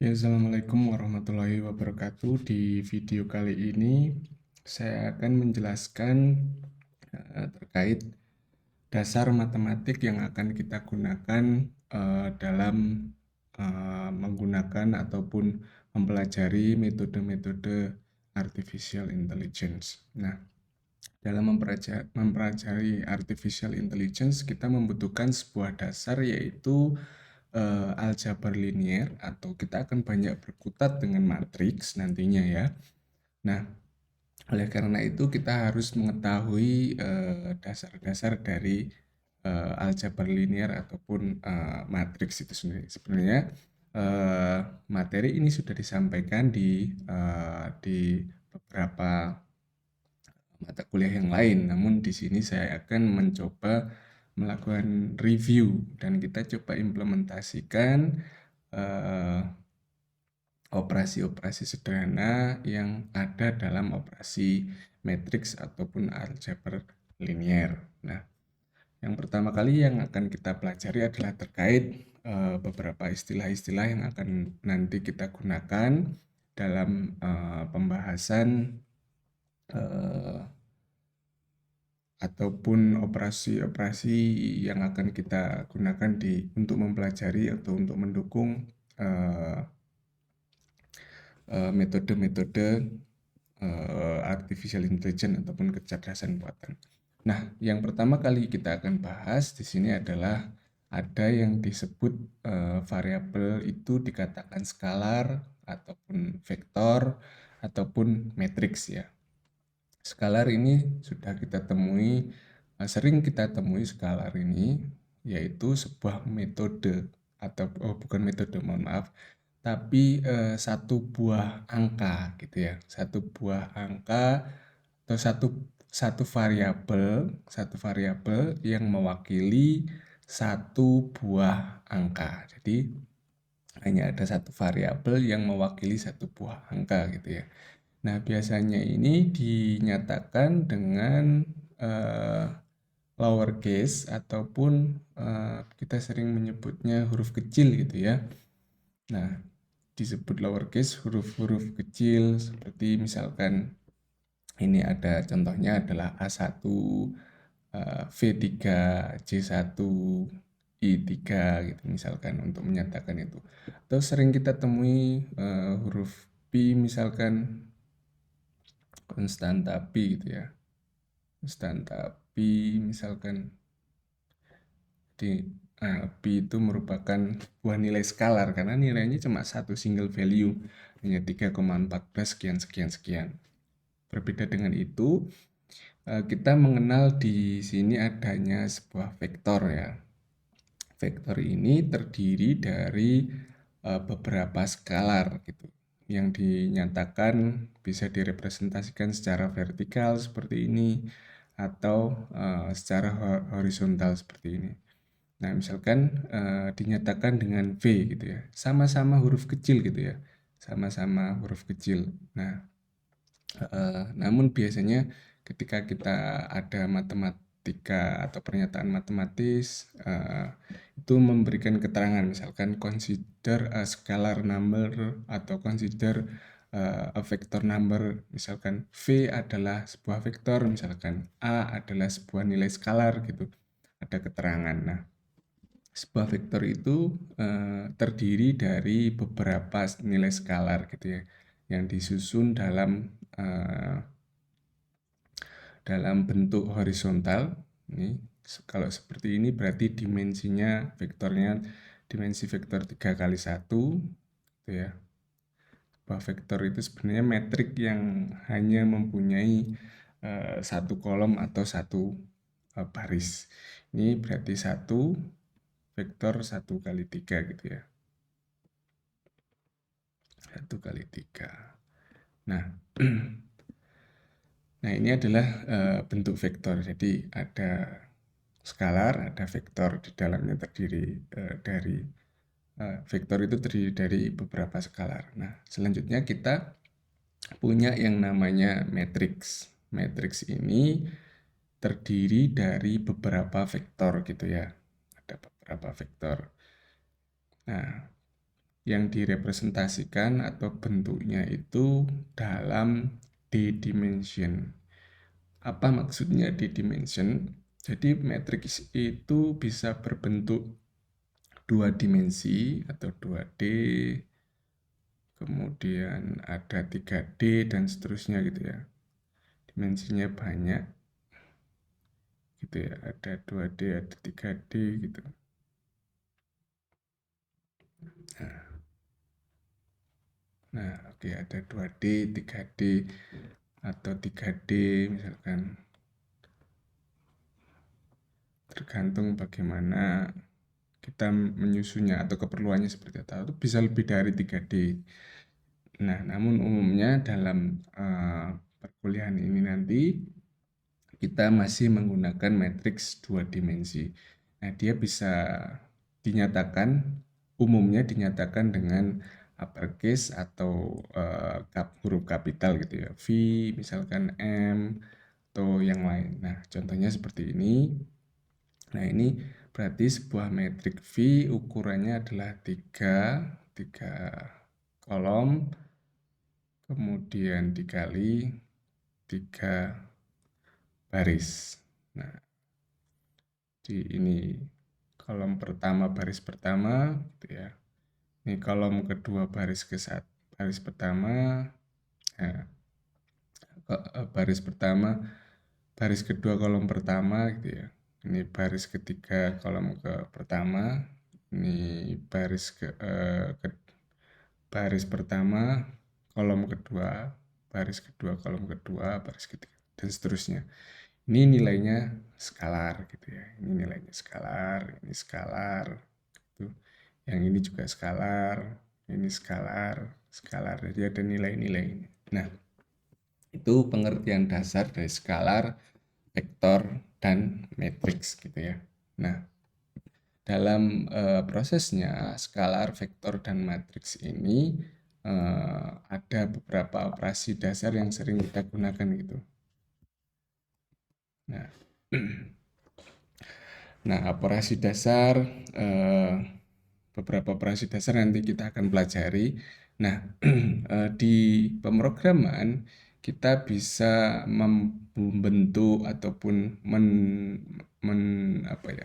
Ya, Assalamualaikum warahmatullahi wabarakatuh. Di video kali ini saya akan menjelaskan terkait dasar matematik yang akan kita gunakan dalam menggunakan ataupun mempelajari metode-metode artificial intelligence. Nah, dalam mempelajari artificial intelligence, kita membutuhkan sebuah dasar yaitu aljabar linier, atau kita akan banyak berkutat dengan matriks nantinya ya. Nah, oleh karena itu kita harus mengetahui dasar-dasar dari aljabar linier ataupun matriks itu sendiri. Sebenarnya materi ini sudah disampaikan di beberapa mata kuliah yang lain, namun di sini saya akan mencoba melakukan review dan kita coba implementasikan eh, operasi-operasi sederhana yang ada dalam operasi matriks ataupun aljabar linier. Nah, yang pertama kali yang akan kita pelajari adalah terkait beberapa istilah-istilah yang akan nanti kita gunakan dalam pembahasan eh, ataupun operasi-operasi yang akan kita gunakan untuk mempelajari atau untuk mendukung eh, metode-metode artificial intelligence ataupun kecerdasan buatan. Nah, yang pertama kali kita akan bahas di sini adalah ada yang disebut variabel itu dikatakan skalar ataupun vektor ataupun matriks ya. Skalar ini sudah kita temui, sering kita temui skalar ini, yaitu sebuah metode atau bukan metode, mohon maaf, tapi satu buah angka gitu ya, satu buah angka atau satu variabel yang mewakili satu buah angka. Jadi hanya ada satu variabel yang mewakili satu buah angka gitu ya. Nah, biasanya ini dinyatakan dengan eh, lowercase ataupun kita sering menyebutnya huruf kecil gitu ya. Nah, disebut lowercase huruf-huruf kecil seperti misalkan ini ada contohnya adalah A1, V3, C1, I3 gitu misalkan untuk menyatakan itu. Atau sering kita temui huruf P misalkan konstanta Pi gitu ya, konstanta Pi misalkan di Pi itu merupakan buah nilai skalar karena nilainya cuma satu single value, hanya 3,14 sekian sekian sekian. Berbeda dengan itu, kita mengenal di sini adanya sebuah vektor ya. Vektor ini terdiri dari beberapa skalar gitu, yang dinyatakan bisa direpresentasikan secara vertikal seperti ini atau secara horizontal seperti ini. Nah, misalkan dinyatakan dengan V gitu ya, sama-sama huruf kecil gitu ya, sama-sama huruf kecil. Nah, namun biasanya ketika kita ada matematika atau pernyataan matematis itu memberikan keterangan misalkan consider a scalar number atau consider a vector number, misalkan V adalah sebuah vektor, misalkan A adalah sebuah nilai skalar gitu. Ada keterangan. Nah, sebuah vektor itu terdiri dari beberapa nilai skalar gitu ya, yang disusun dalam bentuk horizontal. Ini kalau seperti ini berarti dimensinya vektornya dimensi vektor 3 kali 1 gitu ya. Sebuah vektor itu sebenarnya metrik yang hanya mempunyai satu kolom atau satu baris. Ini berarti satu vektor 1 kali 3 gitu ya. 1 kali 3. Nah, nah ini adalah bentuk vektor. Jadi ada skalar, ada vektor, di dalamnya terdiri dari vektor itu terdiri dari beberapa skalar. Nah, selanjutnya kita punya yang namanya matriks. Matriks ini terdiri dari beberapa vektor gitu ya. Ada beberapa vektor. Nah, yang direpresentasikan atau bentuknya itu dalam D-dimension. Apa maksudnya D-dimension? Jadi matriks itu bisa berbentuk 2 dimensi atau 2D, kemudian ada 3D dan seterusnya gitu ya. Dimensinya banyak gitu ya, ada 2D, ada 3D gitu. Nah, oke, ada 2D, 3D atau 3D misalkan. Tergantung bagaimana kita menyusunnya atau keperluannya seperti apa. Itu bisa lebih dari 3D. Nah, namun umumnya dalam perkuliahan ini nanti kita masih menggunakan matriks 2 dimensi. Nah, dia bisa dinyatakan, umumnya dinyatakan dengan uppercase atau huruf kapital gitu ya. V, misalkan M, atau yang lain. Nah, contohnya seperti ini. Nah, ini berarti sebuah metrik V ukurannya adalah 3 kolom, kemudian dikali 3 baris. Nah, di ini kolom pertama baris pertama gitu ya. Ini kolom kedua baris baris pertama. Nah, baris pertama, baris kedua kolom pertama gitu ya. Ini baris ketiga kolom pertama. Ini baris pertama kolom kedua, baris kedua kolom kedua, baris ketiga dan seterusnya. Ini nilainya skalar gitu ya. Ini nilainya skalar, ini skalar gitu. Yang ini juga skalar, ini skalar, skalar. Jadi ada nilai-nilai ini. Nah, itu pengertian dasar dari skalar, vektor, dan matriks gitu ya. Nah, dalam prosesnya skalar, vektor, dan matriks ini ada beberapa operasi dasar yang sering kita gunakan gitu. Nah, nah operasi dasar, beberapa operasi dasar nanti kita akan pelajari. Nah, di pemrograman kita bisa membentuk ataupun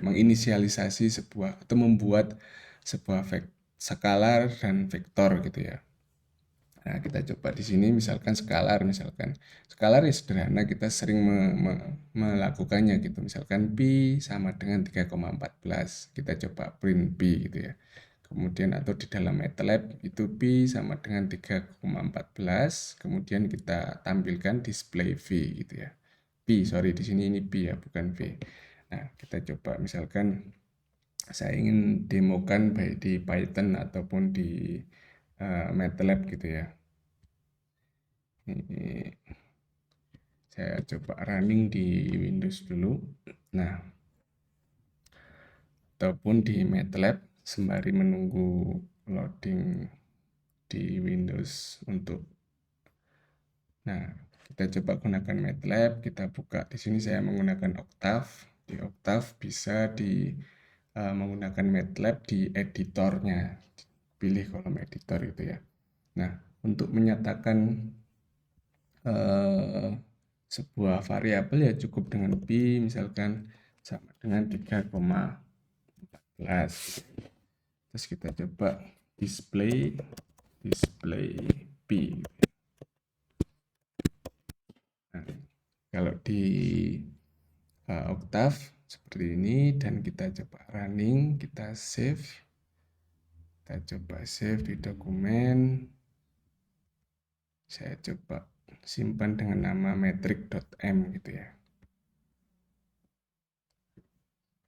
menginisialisasi sebuah atau membuat sebuah skalar dan vektor gitu ya. Nah, kita coba di sini misalkan skalar, skalar ya sederhana, kita sering melakukannya gitu. Misalkan pi sama dengan 3,14. Kita coba print pi gitu ya. Kemudian atau di dalam MATLAB itu pi sama dengan 3,14. Kemudian kita tampilkan display v gitu ya. Pi, sorry di sini ini pi ya, bukan v. Nah, kita coba misalkan saya ingin demokan baik di Python ataupun di MATLAB gitu ya. Ini saya coba running di Windows dulu. Nah, ataupun di MATLAB sembari menunggu loading di Windows untuk. Nah, kita coba gunakan MATLAB, kita buka di sini saya menggunakan Octave. Di Octave bisa menggunakan MATLAB di editornya. Pilih kolom editor itu ya. Nah, untuk menyatakan sebuah variabel ya cukup dengan pi misalkan sama dengan 3,14. Terus kita coba display pi. Nah, kalau di Octave seperti ini dan kita coba running, kita save. Kita coba save di dokumen. Saya coba simpan dengan nama metric.m gitu ya.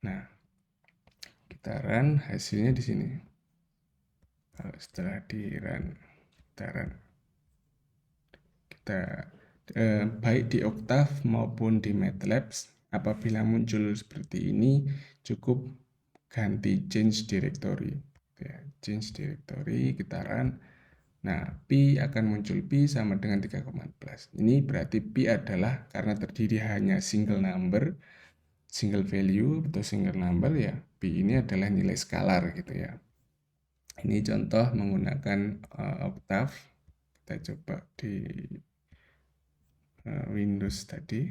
Nah, kita run, hasilnya di sini. Kalau setelah di run, kita baik di Octave maupun di MATLAB, apabila muncul seperti ini, cukup ganti change directory. Ya, change directory, kita run. Nah, pi akan muncul pi sama dengan 3,14. Ini berarti pi adalah karena terdiri hanya single number, single value atau single number ya, pi ini adalah nilai skalar gitu ya. Ini contoh menggunakan Octave. Kita coba di Windows tadi.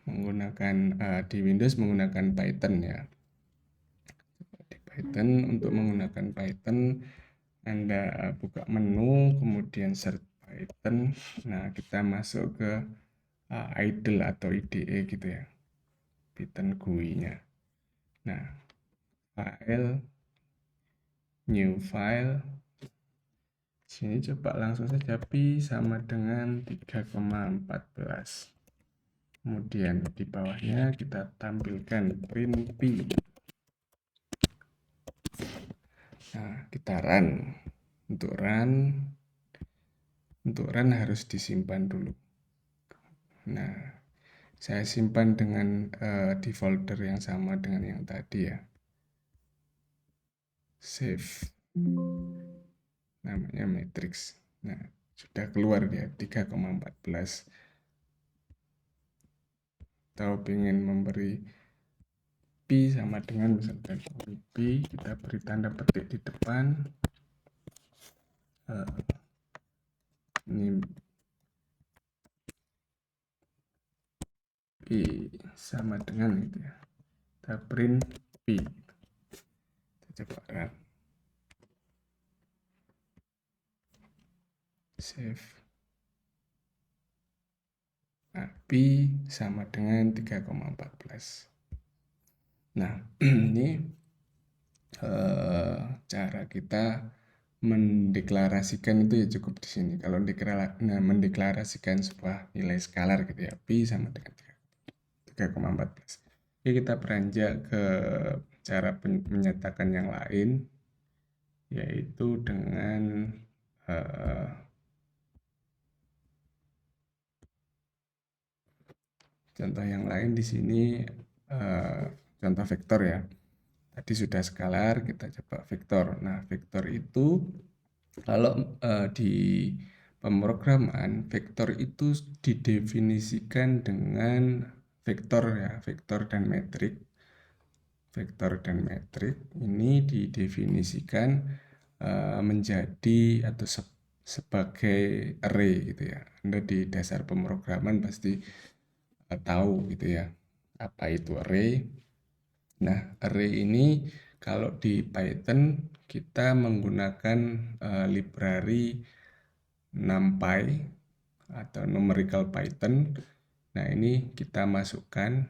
Menggunakan di Windows menggunakan Python ya. Di Python, untuk menggunakan Python Anda buka menu, kemudian search Python. Nah, kita masuk ke idle atau IDE gitu ya. Python GUI-nya. Nah, file, new file. Sini coba langsung saja pi sama dengan 3,14. Kemudian di bawahnya kita tampilkan print pi. Nah, kita run. Untuk run harus disimpan dulu. Nah, saya simpan dengan di folder yang sama dengan yang tadi ya. Save. Namanya matrix. Nah, sudah keluar dia 3,14. Atau ingin memberi pi sama dengan misalkan pi, kita beri tanda petik di depan. Ini pi sama dengan itu ya. Kita print pi. Kita coba run. Save. Nah, pi sama dengan 3,14. Nah, ini cara kita mendeklarasikan itu ya cukup di sini. Kalau mendeklarasikan sebuah nilai skalar gitu ya, pi sama dengan 3,14. Oke, kita beranjak ke cara menyatakan yang lain, yaitu dengan contoh yang lain di sini, contoh vektor ya. Tadi sudah skalar, kita coba vektor. Nah, vektor itu kalau di pemrograman, vektor itu didefinisikan dengan vektor ya, vektor dan metrik. Vektor dan metrik ini didefinisikan menjadi atau sebagai array gitu ya. Anda di dasar pemrograman pasti tahu gitu ya, apa itu array. Nah, array ini kalau di Python kita menggunakan library NumPy atau numerical Python. Nah, ini kita masukkan,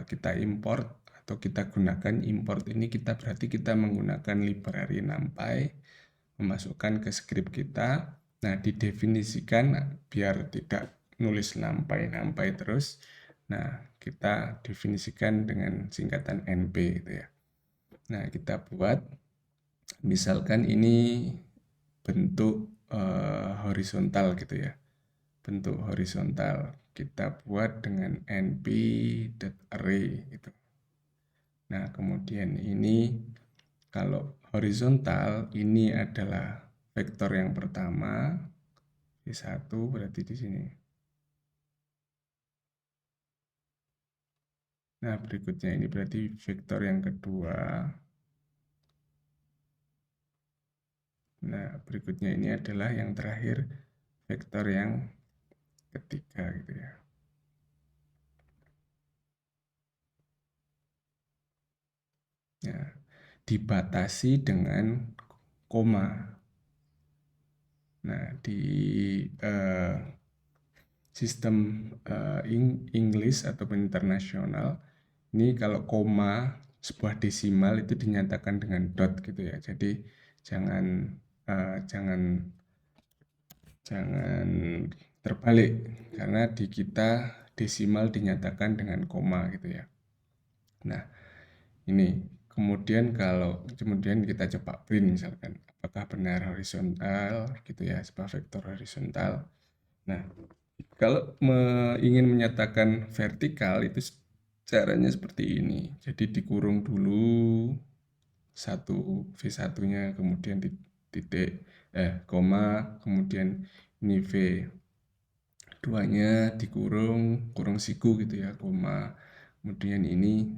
kita import atau kita gunakan. Import ini berarti kita menggunakan library NumPy, memasukkan ke script kita. Nah, didefinisikan biar tidak nulis NumPy terus. Nah, kita definisikan dengan singkatan NP gitu ya. Nah, kita buat misalkan ini bentuk horizontal gitu ya. Bentuk horizontal kita buat dengan np.array gitu. Nah, kemudian ini kalau horizontal ini adalah vektor yang pertama, V1 berarti di sini. Nah, berikutnya ini berarti vektor yang kedua. Nah, berikutnya ini adalah yang terakhir, vektor yang ketiga gitu ya. Ya, dibatasi dengan koma. Nah, di sistem English ataupun internasional, ini kalau koma sebuah desimal itu dinyatakan dengan dot gitu ya. Jadi jangan terbalik, karena di kita desimal dinyatakan dengan koma gitu ya. Nah, ini kemudian kita coba print misalkan apakah benar horizontal gitu ya, sebuah vektor horizontal. Nah, kalau ingin menyatakan vertikal itu caranya seperti ini. Jadi dikurung dulu V1-nya, kemudian titik koma, kemudian ini V. duanya dikurung, kurung siku gitu ya, koma. Kemudian ini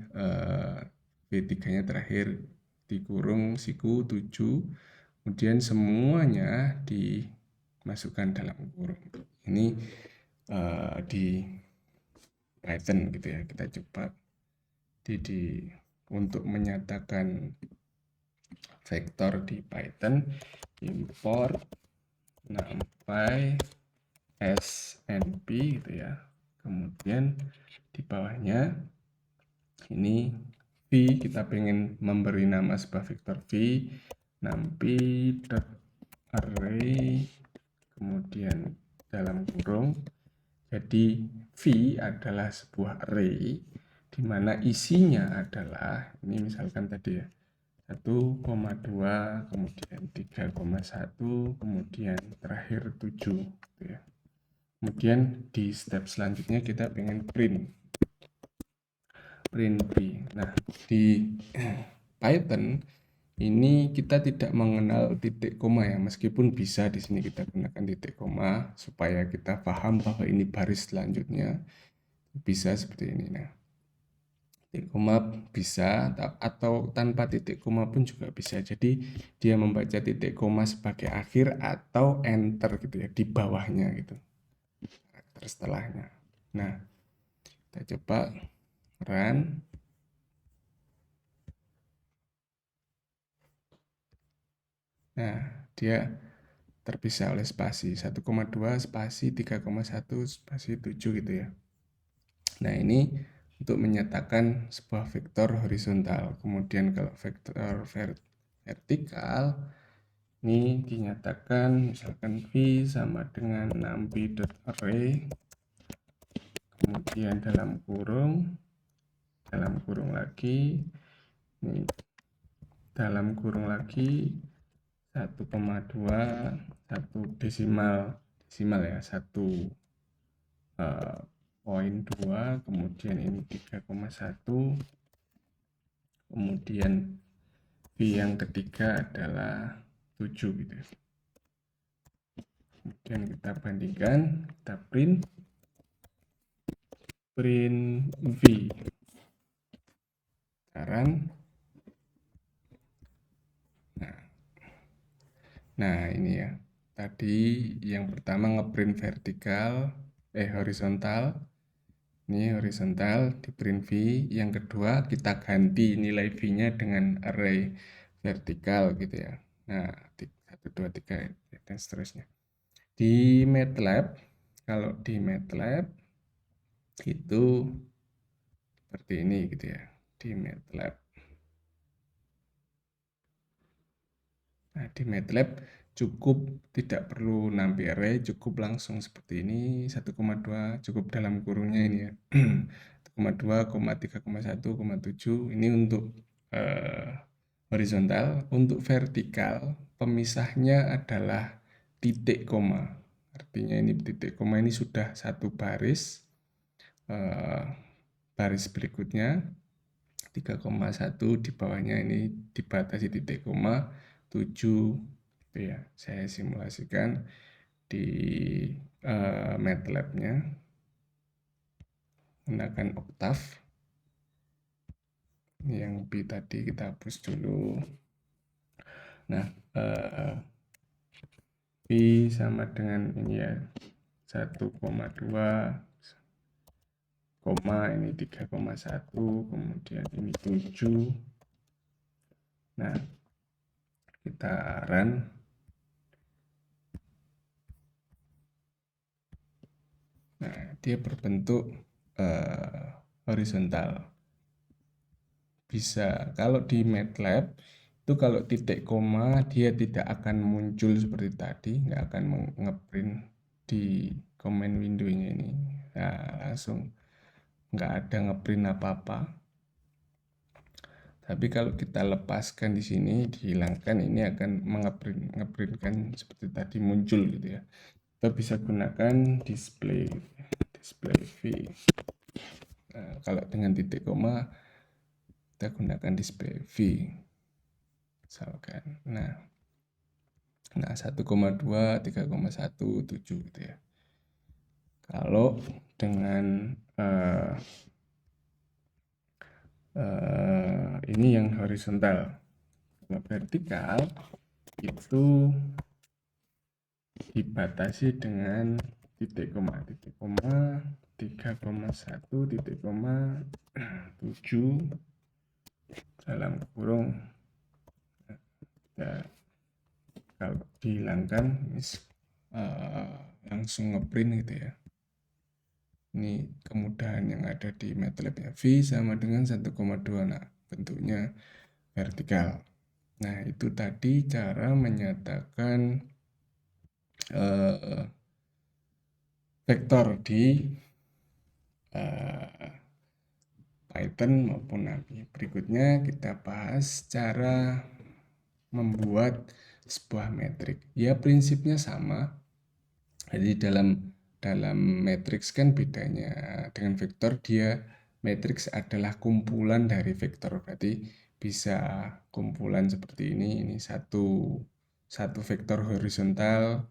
V3-nya terakhir dikurung siku 7. Kemudian semuanya dimasukkan dalam kurung. Ini di Python gitu ya. Kita coba untuk menyatakan vektor di Python, import numpy snp gitu ya. Kemudian di bawahnya ini v, kita pengen memberi nama sebuah vektor v, numpy.array, kemudian dalam kurung. Jadi v adalah sebuah array di mana isinya adalah, ini misalkan tadi ya, 1,2, kemudian 3,1, kemudian terakhir 7 gitu ya. Kemudian di step selanjutnya kita pengen print v. Nah, di Python ini kita tidak mengenal titik koma ya, meskipun bisa di sini kita gunakan titik koma supaya kita paham bahwa ini baris selanjutnya, bisa seperti ini. Nah, titik koma bisa, atau tanpa titik koma pun juga bisa. Jadi dia membaca titik koma sebagai akhir atau enter gitu ya, di bawahnya gitu, karakter setelahnya. Nah, kita coba run. Nah, dia terpisah oleh spasi 1,2 spasi 3,1 spasi 7 gitu ya. Nah, ini untuk menyatakan sebuah vektor horizontal. Kemudian kalau vektor vertikal ini dinyatakan misalkan v sama dengan numpy.array, kemudian dalam kurung lagi, ini dalam kurung lagi 1,2, 1 desimal ya, 1,2, kemudian ini 3,1, kemudian v yang ketiga adalah 7 gitu. Kemudian kita bandingkan, kita print v. Sekarang nah ini ya, tadi yang pertama ngeprint horizontal, ini horizontal di print v. Yang kedua kita ganti nilai v-nya dengan array vertikal gitu ya. Nah, 1, 2, 3 dan seterusnya. Di MATLAB, kalau di MATLAB itu seperti ini gitu ya, di MATLAB. Nah, di MATLAB cukup tidak perlu numpy array, cukup langsung seperti ini, 1,2 cukup dalam kurungnya ini ya. 1,2, 3,1, 7 ini untuk horizontal. Untuk vertikal pemisahnya adalah titik koma. Artinya ini titik koma ini sudah satu baris. Baris berikutnya 3,1 di bawahnya ini dibatasi titik koma 7 gitu ya. Saya simulasikan di MATLAB-nya menggunakan Octave. Yang B tadi kita hapus dulu. Nah, B sama dengan ini ya, 1,2, koma ini 3,1, kemudian ini 7. Nah, kita run. Nah, dia berbentuk horizontal. Bisa, kalau di MATLAB itu kalau titik koma dia tidak akan muncul seperti tadi, nggak akan ngeprint di command window-nya ini. Nah, langsung nggak ada ngeprint apa-apa. Tapi kalau kita lepaskan di sini, dihilangkan, ini akan ngeprintkan seperti tadi muncul gitu ya. Kita bisa gunakan display v. Nah, kalau dengan titik koma kita gunakan display v misalkan. Nah 1,2, 3,1, 7 gitu ya. Kalau dengan ini yang horizontal. Kalau vertikal itu dibatasi dengan titik koma 3,1 titik koma 7 dalam kurung. Ya, kalau dihilangkan langsung ngeprint gitu ya. Ini kemudahan yang ada di MATLAB ya. V sama dengan 1,2. Nah, bentuknya vertikal. Nah, itu tadi cara menyatakan vektor di Python maupun API. Berikutnya kita bahas cara membuat sebuah metrik. Ya, prinsipnya sama. Jadi dalam matriks kan bedanya dengan vektor, dia matriks adalah kumpulan dari vektor. Berarti bisa kumpulan seperti ini satu vektor horizontal,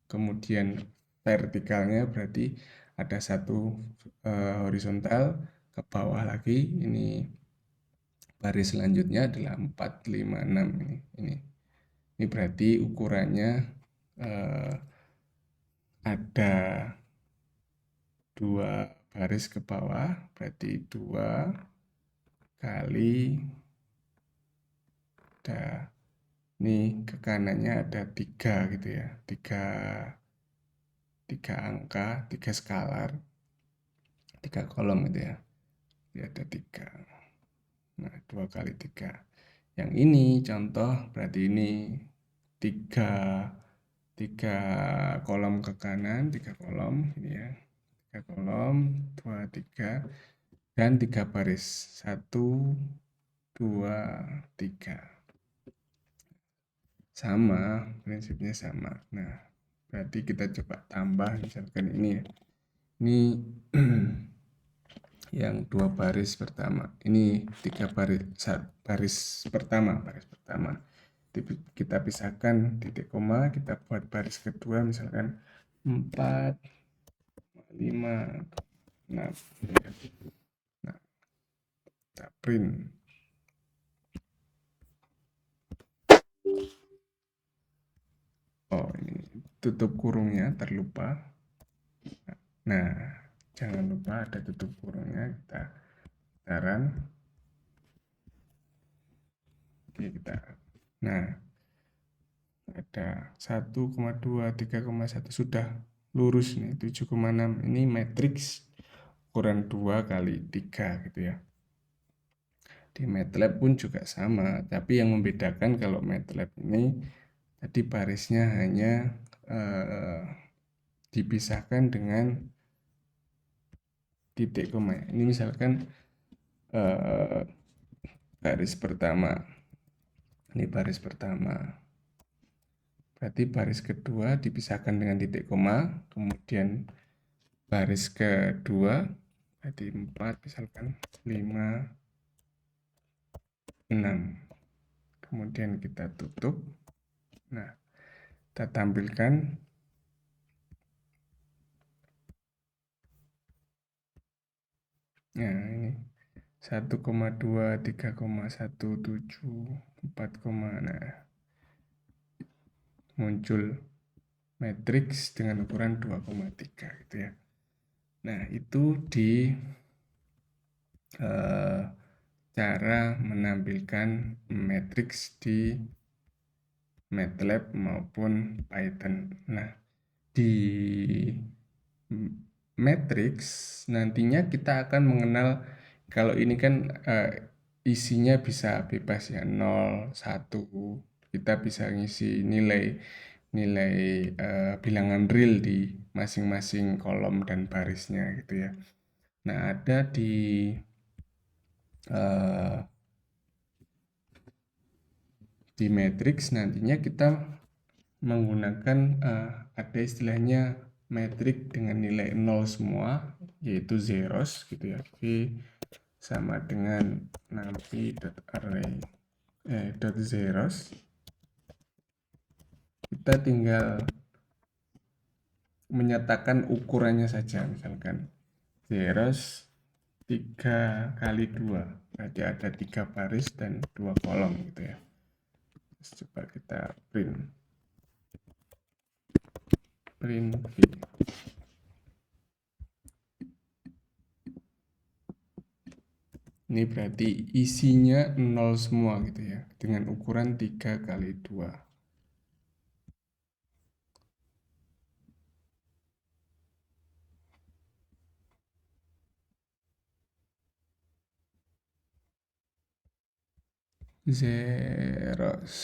kemudian vertikalnya berarti ada satu horizontal, ke bawah lagi ini baris selanjutnya adalah 4, 5, 6 ini berarti ukurannya ada 2 baris ke bawah, berarti 2 kali ada ini ke kanannya ada 3 gitu ya, 3 angka, 3 skalar, 3 kolom gitu ya. Ini ada 3. Nah, 2 kali 3. Yang ini contoh berarti ini 3 kolom ke kanan, 3 kolom ini ya. 3 kolom, 2, 3 dan 3 baris. 1 2 3. Sama, prinsipnya sama. Nah, berarti kita coba tambah misalkan ini ya. Ini yang 2 baris pertama. Ini 3 baris pertama. Kita pisahkan titik koma, kita buat baris kedua misalkan 4, 5, 6. Nah, kita print. Oh, ini tutup kurungnya terlupa. Nah, jangan lupa ada tutup kurungnya, kita taran. Oke, nah, ada 1,2, 3,1 sudah lurus nih, 7,6. Ini matriks ukuran 2 kali 3 gitu ya. Di MATLAB pun juga sama, tapi yang membedakan kalau MATLAB ini tadi barisnya hanya dipisahkan dengan titik koma. Ini misalkan baris pertama. Ini baris pertama. Berarti baris kedua dipisahkan dengan titik koma, kemudian baris kedua berarti 4 misalkan 5, 6. Kemudian kita tutup. Nah, kita tampilkan. Nah, ini 1,2, 3,17, 4, nah, muncul matriks dengan ukuran 2,3 gitu ya. Nah, itu di cara menampilkan matriks di MATLAB maupun Python. Nah, di matriks nantinya kita akan mengenal, kalau ini kan isinya bisa bebas ya, 0, 1. Kita bisa ngisi nilai bilangan real di masing-masing kolom dan barisnya gitu ya. Nah, ada di matriks nantinya kita menggunakan ada istilahnya metrik dengan nilai 0 semua, yaitu zeros gitu ya. V sama dengan numpy.array .zeros. Kita tinggal menyatakan ukurannya saja, misalkan zeros 3 kali 2, berarti ada 3 baris dan 2 kolom gitu ya. Terus coba kita print V. Ini berarti isinya 0 semua gitu ya, dengan ukuran 3 kali 2. Zeros.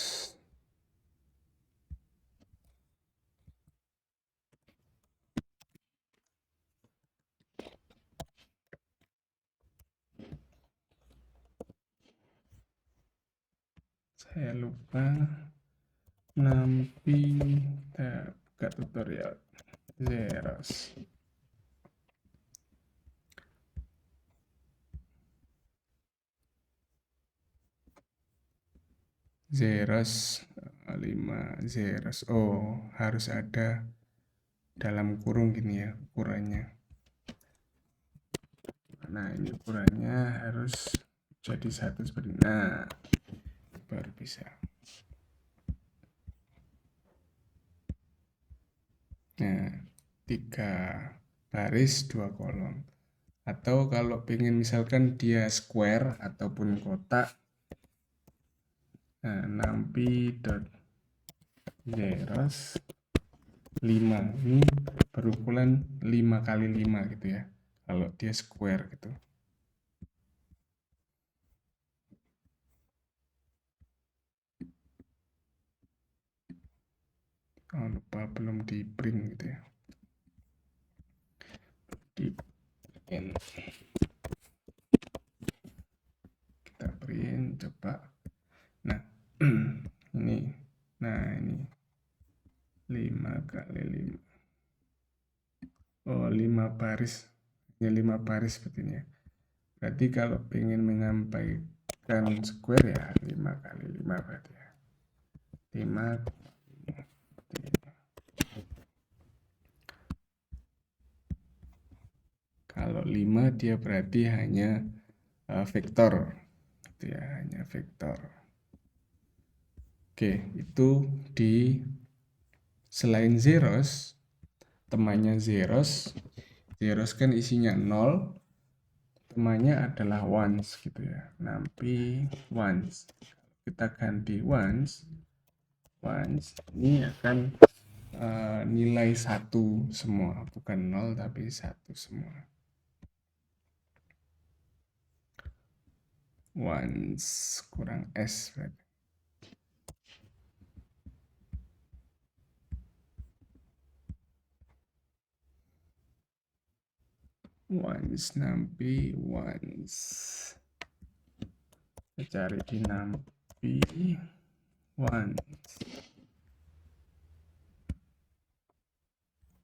Saya lupa nampi, kita buka tutorial. Zeros. Zeros 5 zeros. Oh, harus ada dalam kurung gini ya ukurannya. Nah, ini ukurannya harus jadi satu seperti ini. Nah, baru bisa. Nah, 3 baris 2 kolom. Atau kalau pengen misalkan dia square ataupun kotak, nah, nampi dot zeros 5 ini berukuran 5 kali 5 gitu ya, kalau dia square gitu. Oh, lupa belum di print gitu ya, di print. Kita print coba. Nah, ini, nah ini 5 kali 5. Oh, 5 baris, ya 5 baris seperti ini ya. Berarti kalau pengen menyampaikan square ya 5 kali 5 berarti ya. 5 kalau 5 dia berarti hanya vektor gitu ya, hanya vektor. Oke, itu di selain zeros, temannya zeros kan isinya 0, temannya adalah ones gitu ya, nampi ones. Kita ganti ones ini akan nilai 1 semua, bukan 0 tapi 1 semua. Ones kurang S berarti. Ones nampi ones. Kita cari di nampi ones.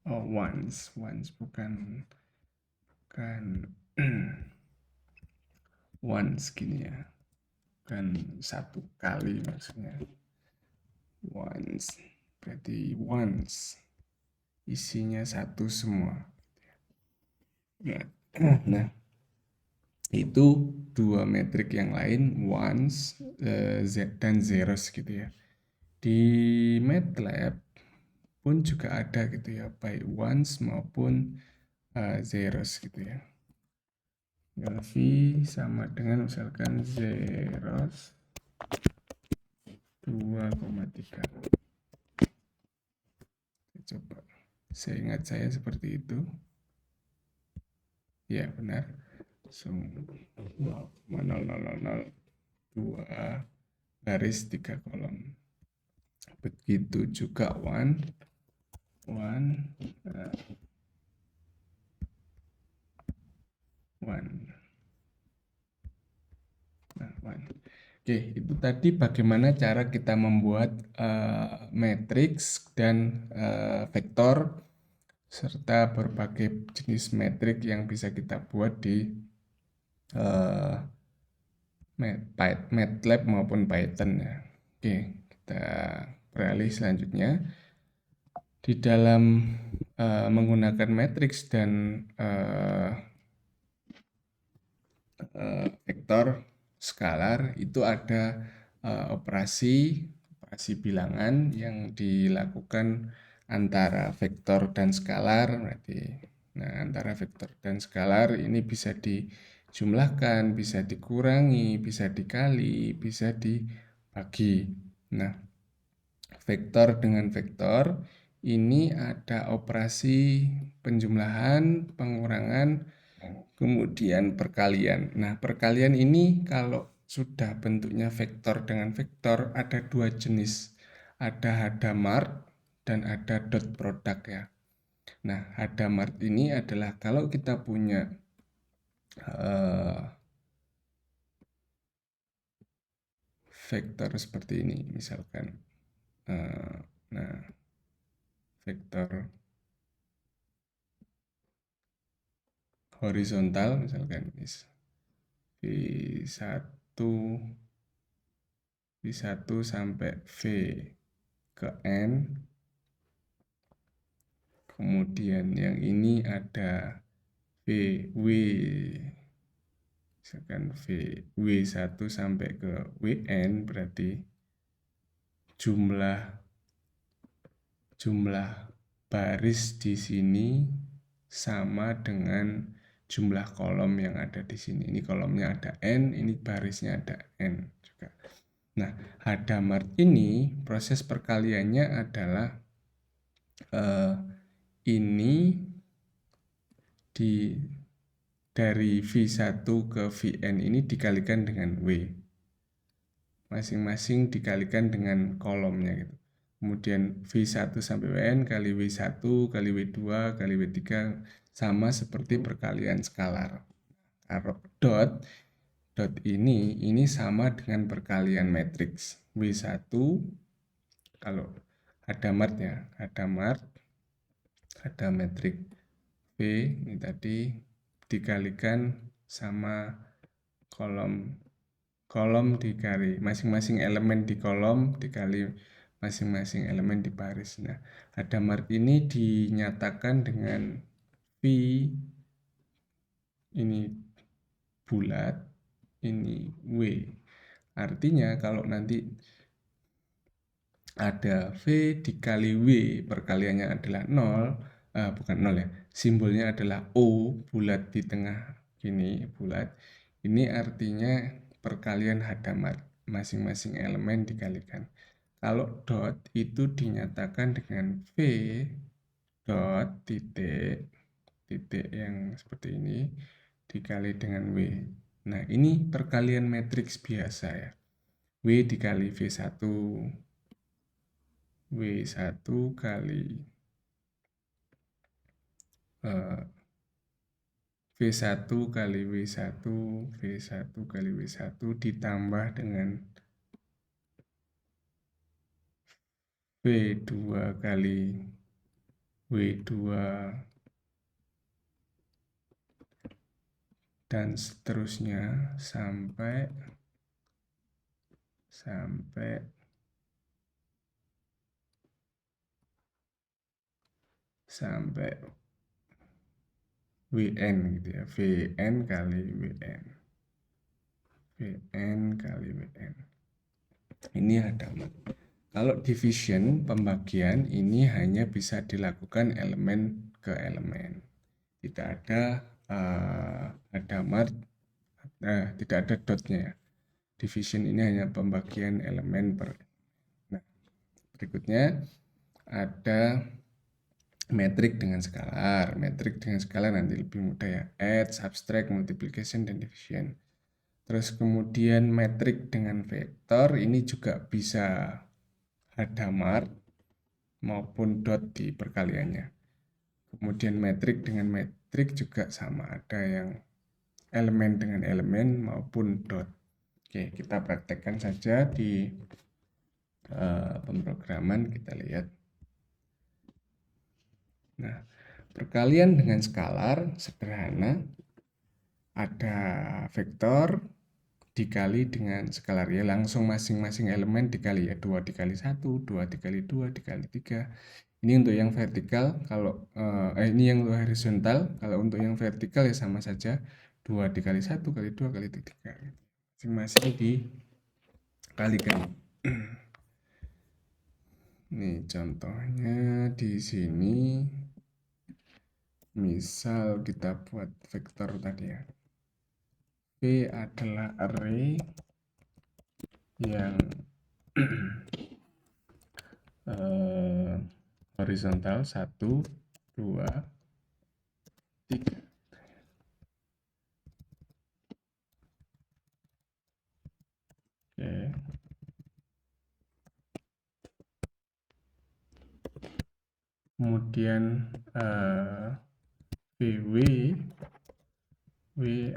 Oh, ones bukan once gini ya, bukan 1 kali maksudnya. Once berarti once isinya 1 semua. Nah, itu 2 metrik yang lain, ones dan zeros gitu ya. Di MATLAB pun juga ada gitu ya, baik ones maupun zeros gitu ya. V sama dengan misalkan zeros 2,3. Coba, seingat saya seperti itu. Ya, benar. So, 0,0002 garis 3 kolom. Begitu juga one. Nah, one. Oke, itu tadi bagaimana cara kita membuat matriks dan vektor serta berbagai jenis metrik yang bisa kita buat di MATLAB maupun Python ya. Oke, kita beralih selanjutnya. Di dalam menggunakan matriks dan vektor skalar itu ada operasi bilangan yang dilakukan antara vektor dan skalar berarti. Nah, antara vektor dan skalar ini bisa dijumlahkan, bisa dikurangi, bisa dikali, bisa dibagi. Nah, vektor dengan vektor ini ada operasi penjumlahan, pengurangan, kemudian perkalian. Nah, perkalian ini kalau sudah bentuknya vektor dengan vektor ada dua jenis. Ada Hadamard dan ada dot product ya. Nah, Hadamard ini adalah kalau kita punya vektor seperti ini, misalkan. Nah, vektor horizontal misalkan V1 sampai V ke N. Kemudian yang ini ada W misalkan W1 sampai ke WN berarti jumlah baris di sini sama dengan jumlah kolom yang ada di sini. Ini kolomnya ada N, ini barisnya ada N juga. Nah, Hadamard ini proses perkaliannya adalah ini dari V1 ke Vn ini dikalikan dengan W. Masing-masing dikalikan dengan kolomnya gitu. Kemudian V1 sampai Wn kali W1 kali W2 kali W3 sama seperti perkalian skalar. Kalau dot ini sama dengan perkalian matriks. W1 kalau Hadamard ya, ada metrik V ini tadi dikalikan sama kolom dikali masing-masing elemen di kolom dikali masing-masing elemen di baris. Nah, Hadamard ini dinyatakan dengan V ini bulat, ini W. Artinya kalau nanti ada V dikali W, perkaliannya adalah 0, bukan 0 ya, simbolnya adalah O, bulat di tengah gini, bulat. Ini artinya perkalian Hadamard, masing-masing elemen dikalikan. Kalau dot itu dinyatakan dengan V dot titik yang seperti ini dikali dengan W. Nah, ini perkalian matriks biasa ya. W dikali V1 kali V1 kali W1 V1 kali W1 ditambah dengan V2 kali W2 dan seterusnya sampai WN gitu ya, VN kali WN. Ini Hadamard. Kalau division, pembagian ini hanya bisa dilakukan elemen ke elemen. Tidak ada Hadamard, tidak ada dotnya ya. Division ini hanya pembagian elemen per. Nah, berikutnya ada metrik dengan skalar. Metrik dengan skalar nanti lebih mudah ya. Add, subtract, multiplication, dan division. Terus kemudian metrik dengan vektor ini juga bisa Hadamard maupun dot di perkaliannya. Kemudian metrik dengan metrik juga sama, ada yang elemen dengan elemen maupun dot. Oke, kita praktekkan saja di pemrograman, kita lihat. Nah, perkalian dengan skalar sederhana, ada vektor dikali dengan skalar ya, langsung masing-masing elemen dikali ya, 2 dikali 1, 2 dikali 2 dikali 3. Ini untuk yang vertikal, kalau ini yang untuk horizontal, kalau untuk yang vertikal ya sama saja 2 dikali 1 kali 2 kali 3, masing-masing dikalikan. Nih contohnya di sini, misal kita buat vektor tadi ya. V adalah array yang horizontal 1, 2, 3. Oke. Kemudian VW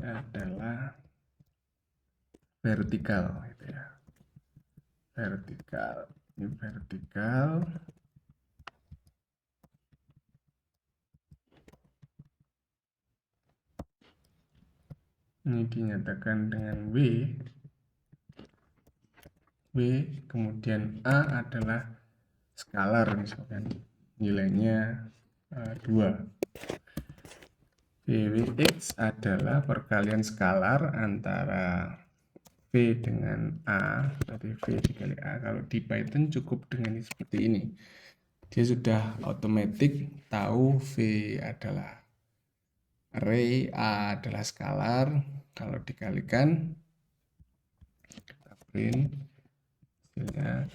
adalah vertikal gitu ya. Vertikal. Ini vertikal. Ini dinyatakan dengan W. Kemudian A adalah skalar, misalkan nilainya 2. VWX adalah perkalian skalar antara V dengan A, berarti V dikali A. Kalau di Python cukup dengan seperti ini. Dia sudah otomatis tahu V adalah array, A adalah skalar. Kalau dikalikan, kita print.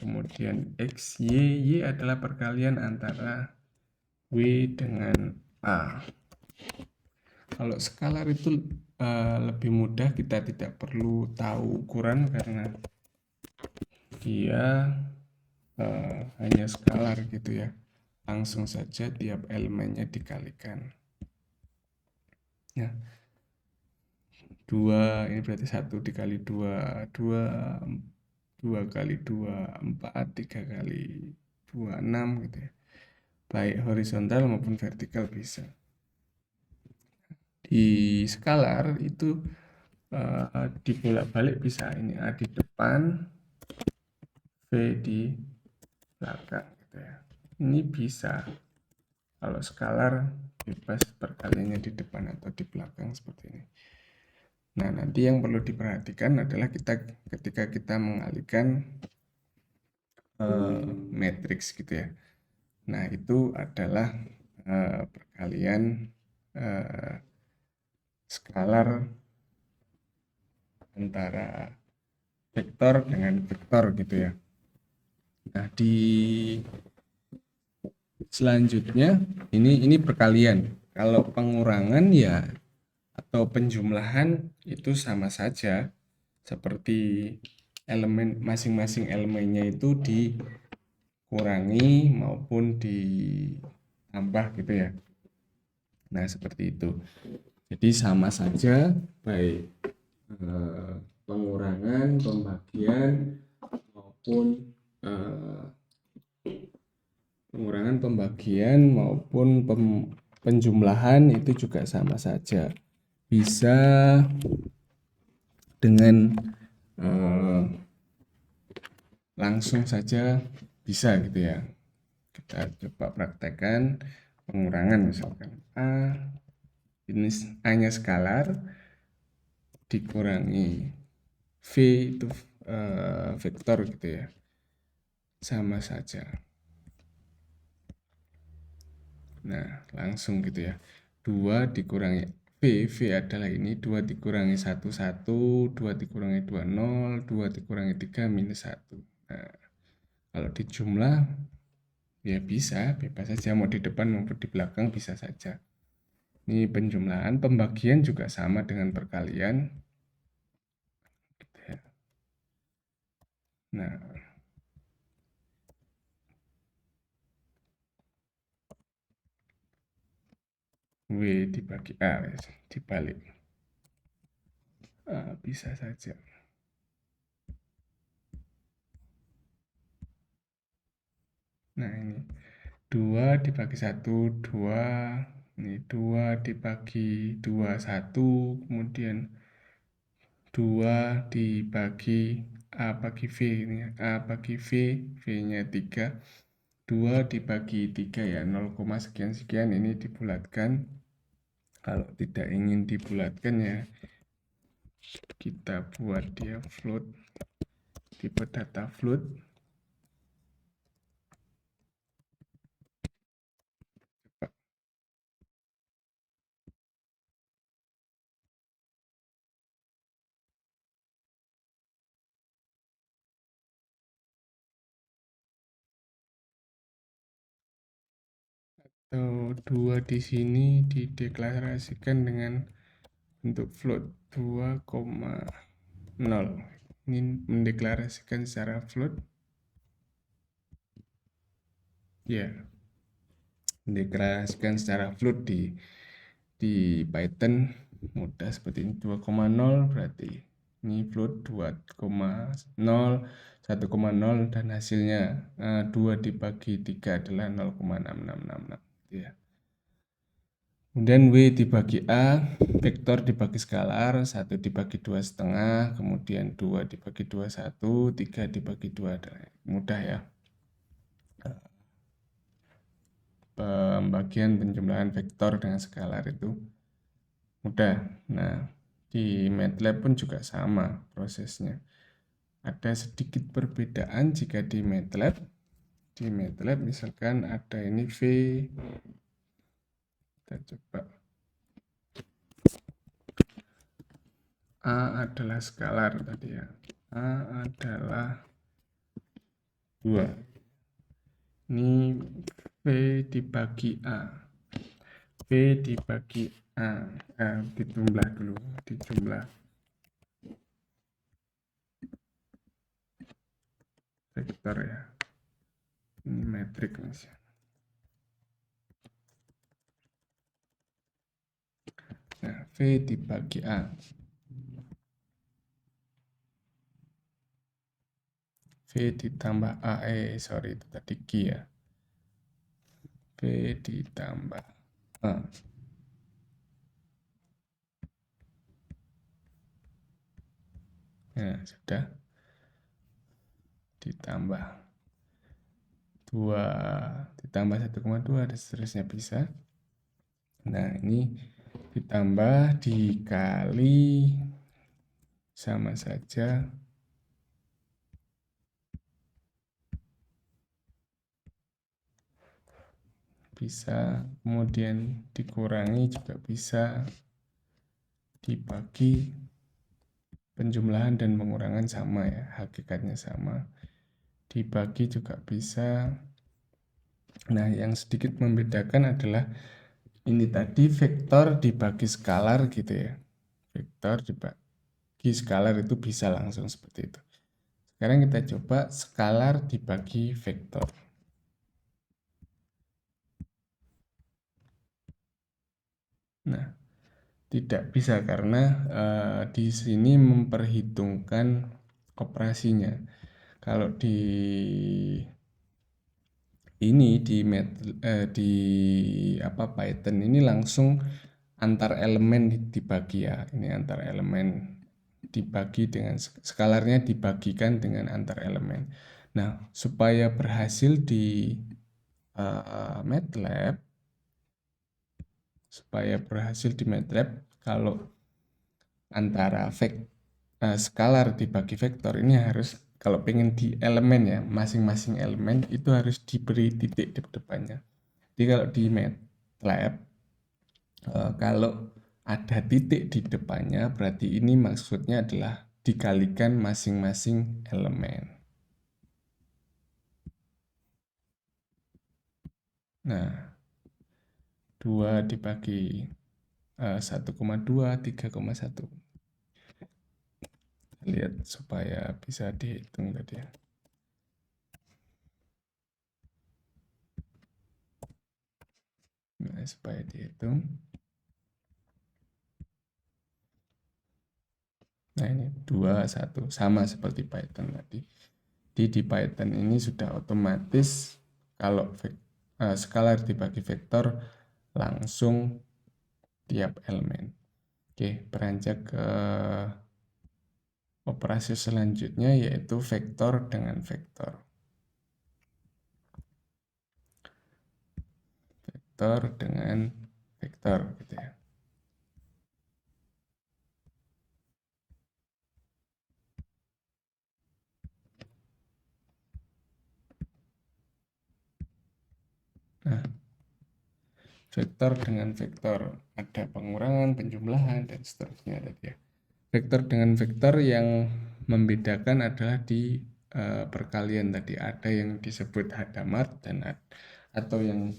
Kemudian X, Y adalah perkalian antara W dengan A. Kalau skalar itu lebih mudah, kita tidak perlu tahu ukuran karena dia hanya skalar gitu ya. Langsung saja tiap elemennya dikalikan. Ya. 2 ini berarti 1 dikali 2, 2 kali 2, 4, 3 kali 2, 6 gitu ya. Baik horizontal maupun vertikal bisa. Di skalar itu dibolak-balik bisa, ini A di depan, V di belakang gitu ya. Ini bisa. Kalau skalar bebas perkaliannya di depan atau di belakang seperti ini. Nah, nanti yang perlu diperhatikan adalah ketika kita mengalihkan matriks gitu ya. Nah, itu adalah perkalian skalar antara vektor dengan vektor gitu ya. Nah, di selanjutnya ini perkalian. Kalau pengurangan ya atau penjumlahan itu sama saja, seperti elemen masing-masing elemennya itu dikurangi maupun ditambah gitu ya. Nah, seperti itu. Jadi sama saja, baik pengurangan, pembagian maupun penjumlahan itu juga sama saja. Bisa dengan langsung saja bisa gitu ya. Kita coba praktekkan pengurangan, misalkan A ini A-nya skalar dikurangi V itu vektor gitu ya, sama saja. Nah, langsung gitu ya. 2 dikurangi V adalah ini, 2 dikurangi 1, 1, 2 dikurangi 2, 0, 2 dikurangi 3, minus 1. Nah, kalau dijumlah, ya bisa, bebas saja, mau di depan maupun di belakang bisa saja. Ini penjumlahan, pembagian juga sama dengan perkalian. Gitu ya. Nah, W dibagi A, dibalik. Bisa saja. Nah, ini 2 dibagi 1, 2. Ini 2 dibagi 2, 1. Kemudian 2 dibagi A bagi V. Ini A bagi V, V-nya 3. 2 dibagi 3 ya, 0, sekian-sekian ini dibulatkan. Kalau tidak ingin dibulatkan ya, kita buat dia float, tipe data float. Atau 2 di sini dideklarasikan dengan bentuk float 2,0. Ini mendeklarasikan secara float. Ya, mendeklarasikan secara float di Python mudah seperti ini. 2,0 berarti ini float 2,0, 1,0 dan hasilnya 2 dibagi 3 adalah 0,6666 ya. Kemudian W dibagi A, vektor dibagi skalar, 1 dibagi 2,5, kemudian 2 dibagi 2, 1, 3 dibagi 2, mudah ya. Pembagian penjumlahan vektor dengan skalar itu mudah. Nah, di MATLAB pun juga sama prosesnya. Ada sedikit perbedaan jika di MATLAB. Di MATLAB misalkan ada ini V. Kita coba. A adalah skalar tadi ya. A adalah 2. Ini V dibagi A. V dibagi A. Dijumlah dulu. Dijumlah vektor ya. Ini metrik mas ya. Nah, V dibagi A. V ditambah A. Sorry, itu tadi Q ya. V ditambah A. Nah, sudah. Ditambah 2, ditambah 1,2, dan seterusnya bisa. Nah, ini ditambah dikali sama saja. Bisa, kemudian dikurangi juga bisa, dibagi, penjumlahan dan pengurangan sama ya, hakikatnya sama. Dibagi juga bisa. Nah, yang sedikit membedakan adalah ini tadi vektor dibagi skalar gitu ya. Vektor dibagi skalar itu bisa langsung seperti itu. Sekarang kita coba skalar dibagi vektor. Nah, tidak bisa karena di sini memperhitungkan operasinya. Kalau di ini di Python ini langsung antar elemen dibagi ya. Ini antar elemen dibagi dengan skalarnya dibagikan dengan antar elemen. Nah, supaya berhasil di MATLAB, kalau antara skalar dibagi vektor ini harus, kalau pengen di elemen ya, masing-masing elemen itu harus diberi titik di depannya. Jadi kalau di MATLAB, kalau ada titik di depannya, berarti ini maksudnya adalah dikalikan masing-masing elemen. Nah, 2 dibagi 1,2, 3,1. Lihat supaya bisa dihitung tadi ya. Nah, supaya dihitung. Nah, ini 2, 1. Sama seperti Python tadi. Jadi di Python ini sudah otomatis kalau skalar dibagi vektor langsung tiap elemen. Oke, beranjak ke operasi selanjutnya yaitu vektor dengan vektor. vektor dengan vektor gitu ya. Nah, vektor dengan vektor ada pengurangan, penjumlahan dan seterusnya tadi ya. Vektor dengan vektor yang membedakan adalah di perkalian tadi, ada yang disebut hadamard dan atau yang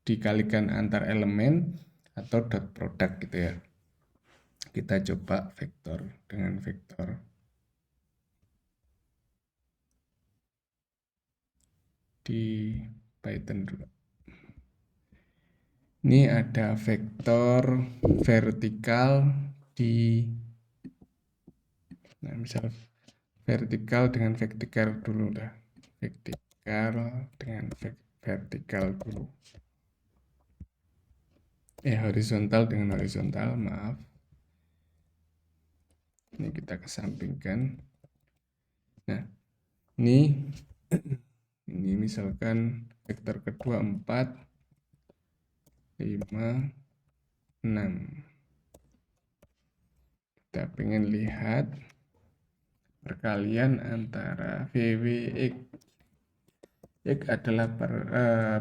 dikalikan antar elemen atau dot product gitu ya. Kita coba vektor dengan vektor. Di Python dulu. Ini ada vektor vertikal di, nah misal vertikal dengan vertikal dulu dah. Vertikal dengan vertikal dulu. Horizontal dengan horizontal, maaf. Ini kita kesampingkan. Nah, ini misalkan vektor kedua 4, 5, 6. Kita pengen lihat perkalian antara VW X. X adalah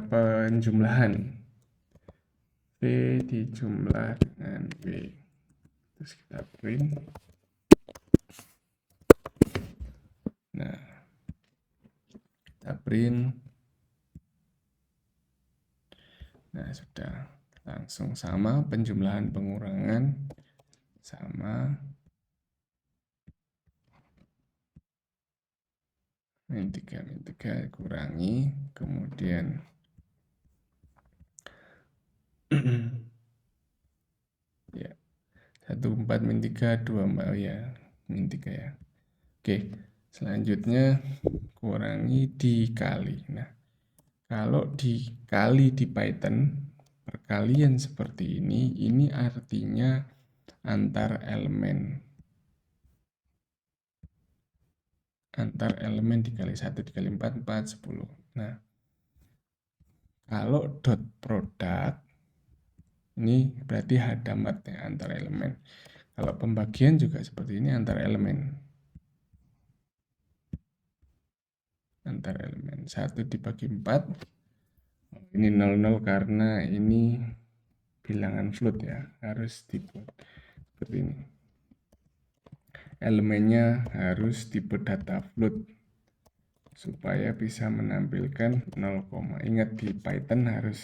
penjumlahan. V dijumlah dengan W. Terus kita print. Nah, kita print. Nah, sudah langsung sama, penjumlahan pengurangan sama. Min 3 kurangi, kemudian ya 14 min 3 24, oh ya min 3 ya. Oke, selanjutnya kurangi dikali. Nah, kalau dikali di Python perkalian seperti ini artinya antar elemen dikali 1 dikali 4, 4, 10. Nah, kalau dot product ini berarti hadamatnya antar elemen. Kalau pembagian juga seperti ini antar elemen. Antar elemen 1 dibagi 4. Ini 00 karena ini bilangan float ya, harus dibuat seperti ini. Elemennya harus tipe data float supaya bisa menampilkan 0, ingat di Python harus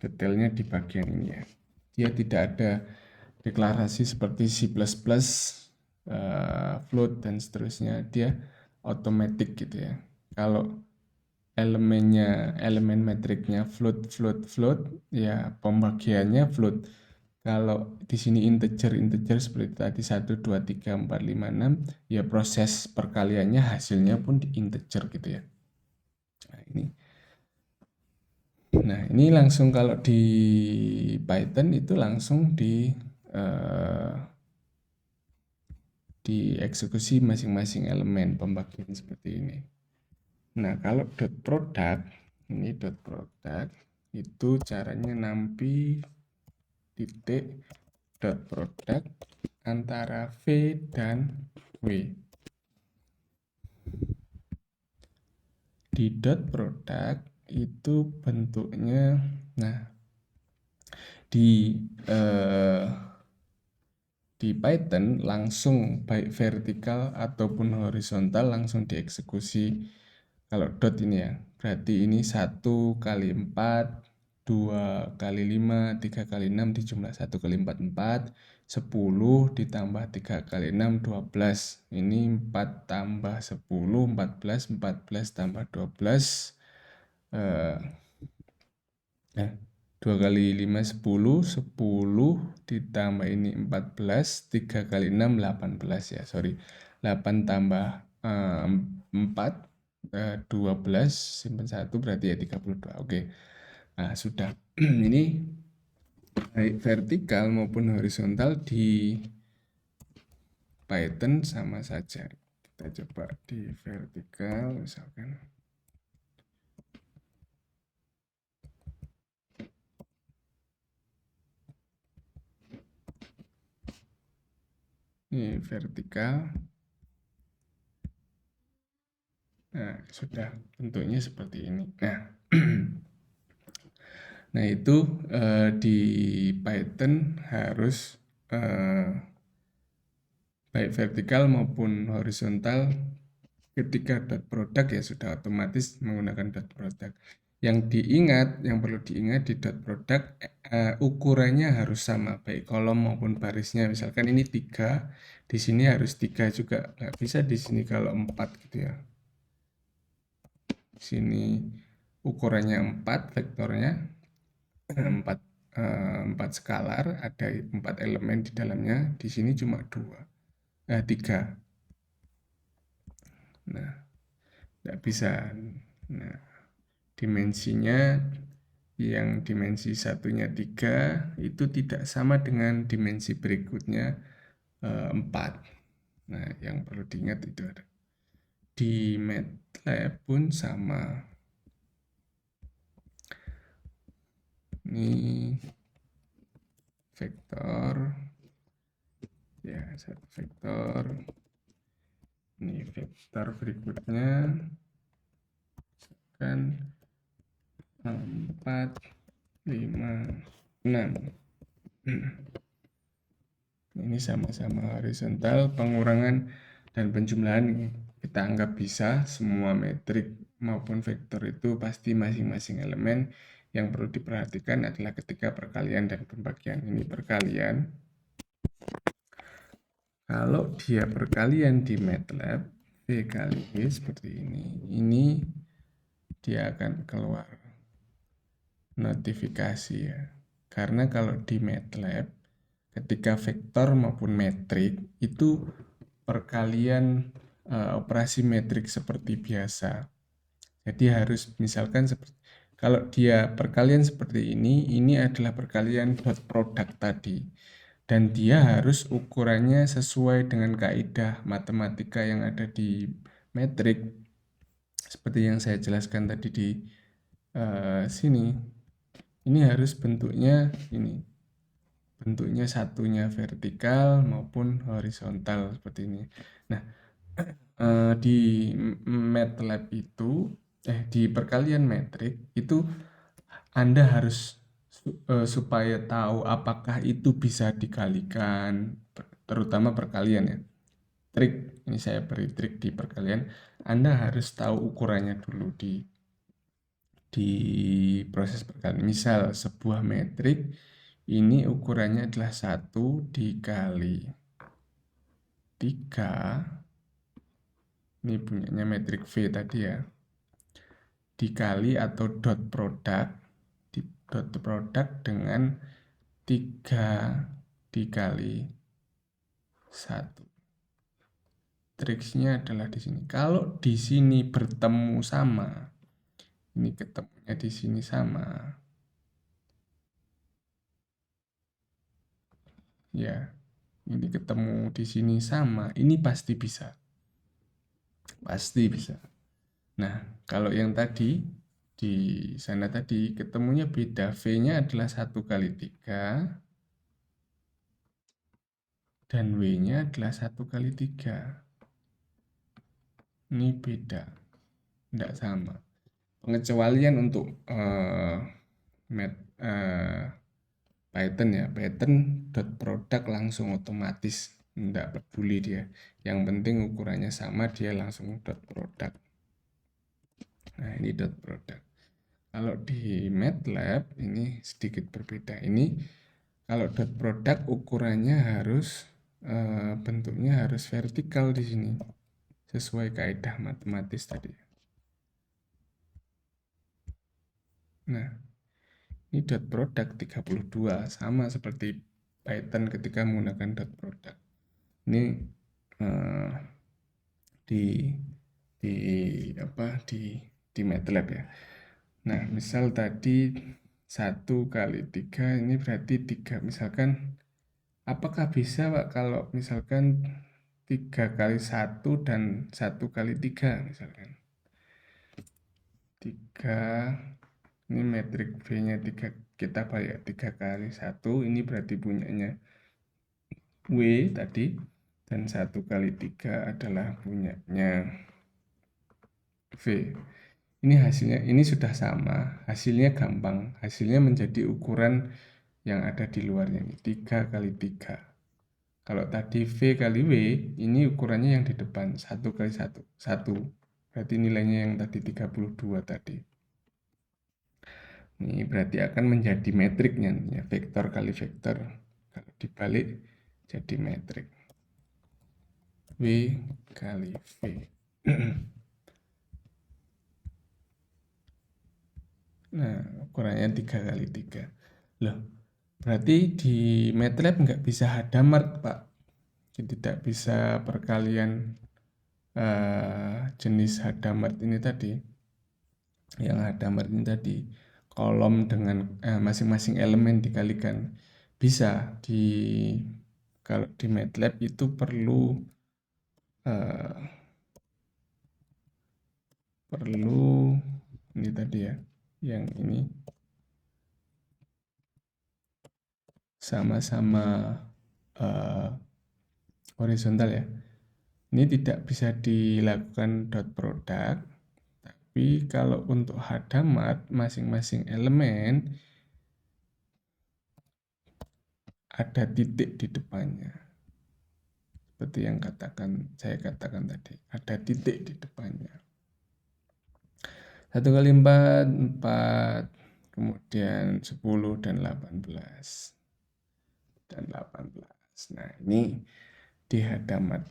detailnya di bagian ini ya. Dia tidak ada deklarasi seperti C++, float dan seterusnya, dia otomatis gitu ya. Kalau elemen metriknya float, ya pembagiannya float. Kalau di sini integer seperti tadi 1, 2, 3, 4, 5, 6, ya proses perkaliannya hasilnya pun di integer gitu ya. Nah, ini langsung kalau di Python itu langsung dieksekusi masing-masing elemen pembagian seperti ini. Nah, kalau dot product, ini dot product itu caranya nampi titik dot product antara V dan W. Di dot product itu bentuknya, nah di Python langsung baik vertikal ataupun horizontal langsung dieksekusi. Kalau dot ini ya, berarti ini 1 kali 4, 2 kali 5, 3 kali 6 dijumlah 1 kali 4, 4, 10 ditambah 3 kali 6, 12. Ini 4 tambah 10, 14, 14 tambah 12. 2 kali 5, 10, 10 ditambah ini 14, 3 kali 6, 18 ya, sorry. 8 tambah 4, 12, simpan 1 berarti ya 32, oke. Nah, sudah. Ini baik vertikal maupun horizontal di Python sama saja. Kita coba di vertikal misalkan. Ini vertikal. Nah, sudah bentuknya seperti ini. Nah, nah itu di Python harus baik vertikal maupun horizontal. Ketika dot product ya sudah otomatis menggunakan dot product. Yang perlu diingat di dot product ukurannya harus sama baik kolom maupun barisnya. Misalkan ini 3, di sini harus 3 juga. Nggak bisa di sini kalau 4 gitu ya. Di sini ukurannya 4 vektornya 4 4 skalar, ada 4 elemen di dalamnya. Di sini cuma 3. Nah, nggak bisa. Nah, dimensinya yang dimensi satunya 3 itu tidak sama dengan dimensi berikutnya 4. Nah, yang perlu diingat itu ada. Di MATLAB pun sama. Ini vektor. Ya, satu vektor. Ini vektor berikutnya. Kan 4, 5, 6. Ini sama-sama horizontal, pengurangan dan penjumlahan kita anggap bisa. Semua metrik maupun vektor itu pasti masing-masing elemen. Yang perlu diperhatikan adalah ketika perkalian dan pembagian. Ini perkalian. Kalau dia perkalian di MATLAB, V kali V seperti ini dia akan keluar notifikasi ya. Karena kalau di MATLAB, ketika vektor maupun metrik itu perkalian operasi metrik seperti biasa. Jadi harus misalkan kalau dia perkalian seperti ini adalah perkalian dot product tadi. Dan dia harus ukurannya sesuai dengan kaidah matematika yang ada di metrik. Seperti yang saya jelaskan tadi di sini. Ini harus bentuknya ini. Bentuknya satunya vertikal maupun horizontal seperti ini. Nah, di MATLAB itu di perkalian metrik itu Anda harus supaya tahu apakah itu bisa dikalikan, terutama perkalian ya. Trik, ini saya beri trik di perkalian. Anda harus tahu ukurannya dulu di proses perkalian. Misal sebuah metrik ini ukurannya adalah 1 dikali 3. Ini punyanya metrik V tadi ya. Dikali atau dot product dengan 3 dikali 1. Triksnya adalah di sini. Kalau di sini bertemu sama, ini ketemunya di sini sama. Ya, ini ketemu di sini sama, ini pasti bisa. Pasti bisa. Nah, kalau yang tadi di sana tadi ketemunya beda, V-nya adalah 1 kali 3 dan W-nya adalah 1 kali 3. Ini beda, tidak sama. Pengecualian untuk Python ya, Python dot product langsung otomatis, tidak peduli dia. Yang penting ukurannya sama, dia langsung dot product. Nah, ini dot product. Kalau di MATLAB ini sedikit berbeda. Ini kalau dot product ukurannya harus bentuknya harus vertikal di sini sesuai kaidah matematis tadi. Nah, ini dot product 32 sama seperti Python ketika menggunakan dot product. Ini di di MATLAB ya. Nah, misal tadi 1 kali 3 ini berarti 3. Misalkan apakah bisa Pak kalau misalkan 3 kali 1 dan 1 kali 3 misalkan. 3, ini metrik V-nya 3, kita balik 3 kali 1, ini berarti punyanya W tadi. Dan 1 kali 3 adalah punyanya V. Ini hasilnya, ini sudah sama, hasilnya gampang. Hasilnya menjadi ukuran yang ada di luarnya, 3 kali 3. Kalau tadi V kali W, ini ukurannya yang di depan, 1 kali 1. 1. Berarti nilainya yang tadi 32 tadi. Ini berarti akan menjadi metriknya, ya, vektor kali vektor. Kalau dibalik jadi metrik. W kali V. Nah, ukurannya 3 kali 3. Loh, berarti di MATLAB nggak bisa hadamard, Pak. Tidak bisa perkalian jenis hadamard ini tadi. Yang hadamard ini tadi, kolom dengan masing-masing elemen dikalikan. Bisa, kalau di MATLAB itu perlu ini tadi ya, yang ini sama-sama horizontal ya. Ini tidak bisa dilakukan dot product, tapi kalau untuk hadamard masing-masing elemen ada titik di depannya. Seperti yang saya katakan tadi, ada titik di depannya. 1 kali 4, 4, kemudian 10 dan 18. Dan 18. Nah, ini di hadamard.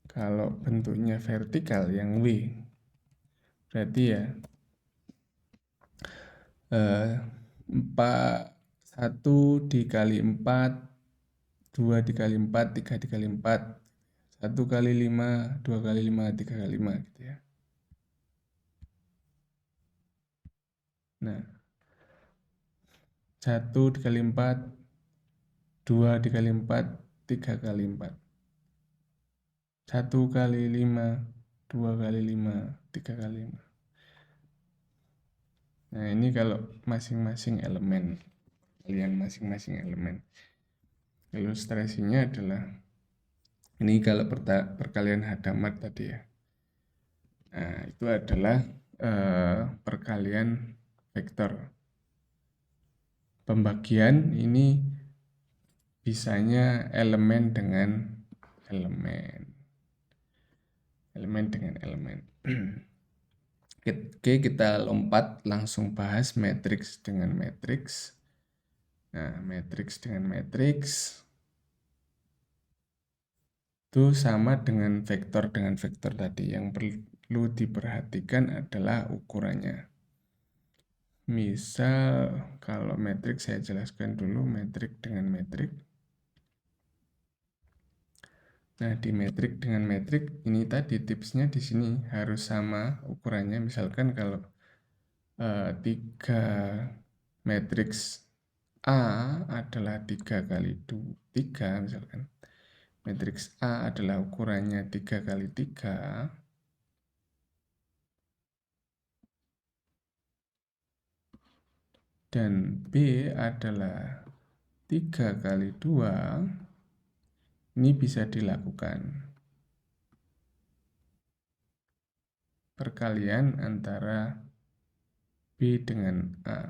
Kalau bentuknya vertikal yang W, berarti ya 1 dikali 4, 2 dikali 4, 3 dikali 4, 1 kali 5, 2 kali 5, 3 kali 5 gitu ya. Nah, 1 dikali 4, 2 dikali 4, 3 kali 4. 1 kali 5, 2 kali 5, 3 kali 5. Nah, ini kalau masing-masing elemen. Kalian masing-masing elemen. Ilustrasinya adalah ini kalau perkalian hadamard tadi ya. Nah, itu adalah perkalian vektor. Pembagian ini bisanya elemen dengan elemen. Elemen dengan elemen. Oke, kita lompat langsung bahas matriks dengan matriks. Nah, matriks dengan matriks itu sama dengan vektor tadi. Yang perlu diperhatikan adalah ukurannya. Misal kalau matriks saya jelaskan dulu metrik dengan metrik. Nah, di metrik dengan metrik ini tadi tipsnya di sini harus sama ukurannya. Misalkan kalau 3 matriks A adalah 3 kali 3 misalkan. Matriks A adalah ukurannya 3 kali 3. Dan B adalah 3 kali 2. Ini bisa dilakukan perkalian antara B dengan A.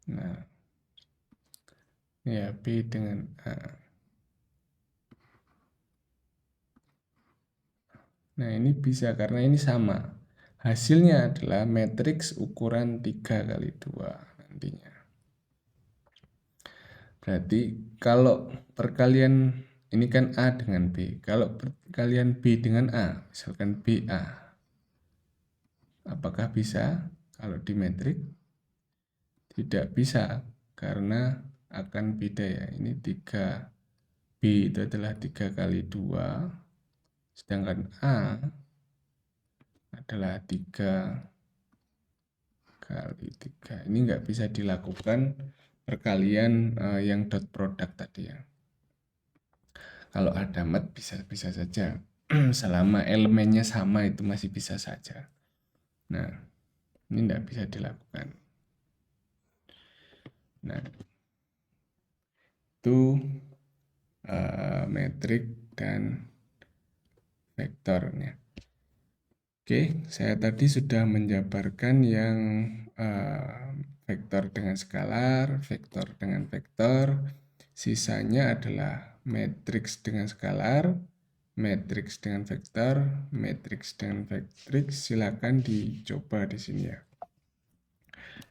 Nah, ya B dengan A. Nah, ini bisa karena ini sama. Hasilnya adalah matriks ukuran 3 kali 2 nantinya. Berarti kalau perkalian ini kan A dengan B. Kalau perkalian B dengan A, misalkan BA. Apakah bisa kalau di metrik? Tidak bisa karena akan beda ya. Ini 3 B itu adalah 3 kali 2, sedangkan A adalah 3 kali 3. Ini nggak bisa dilakukan perkalian yang dot product tadi ya. Kalau hadamard bisa saja. Selama elemennya sama itu masih bisa saja. Nah, ini nggak bisa dilakukan. Nah, itu metrik dan vektornya. Oke, saya tadi sudah menjabarkan yang vektor dengan skalar, vektor dengan vektor. Sisanya adalah matriks dengan skalar, matriks dengan vektor, matriks dengan matriks. Silakan dicoba di sini ya.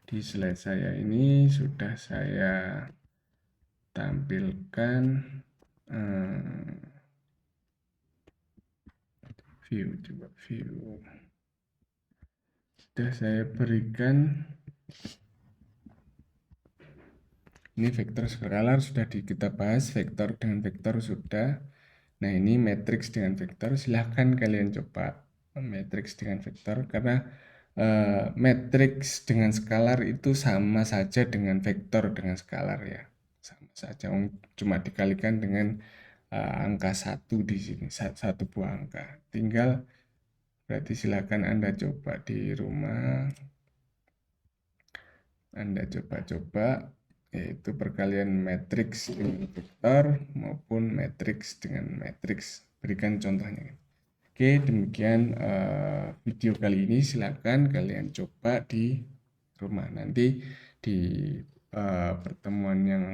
Di slide saya ini sudah saya tampilkan coba view. Sudah saya berikan. Ini vektor skalar sudah kita bahas, vektor dengan vektor sudah. Nah, ini matriks dengan vektor. Silahkan kalian coba matriks dengan vektor karena matriks dengan skalar itu sama saja dengan vektor dengan skalar ya. Sama saja, cuma dikalikan dengan angka 1 di sini, satu buah angka. Tinggal berarti silahkan Anda coba di rumah. Anda coba-coba, yaitu perkalian matriks dengan vektor maupun matriks dengan matriks. Berikan contohnya. Oke, demikian video kali ini. Silakan kalian coba di rumah. Nanti di pertemuan yang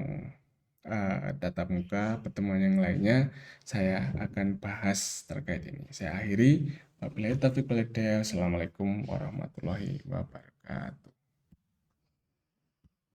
tatap muka, pertemuan yang lainnya, saya akan bahas terkait ini. Saya akhiri. Wabillahi taufiq wal hidayah. Assalamualaikum warahmatullahi wabarakatuh.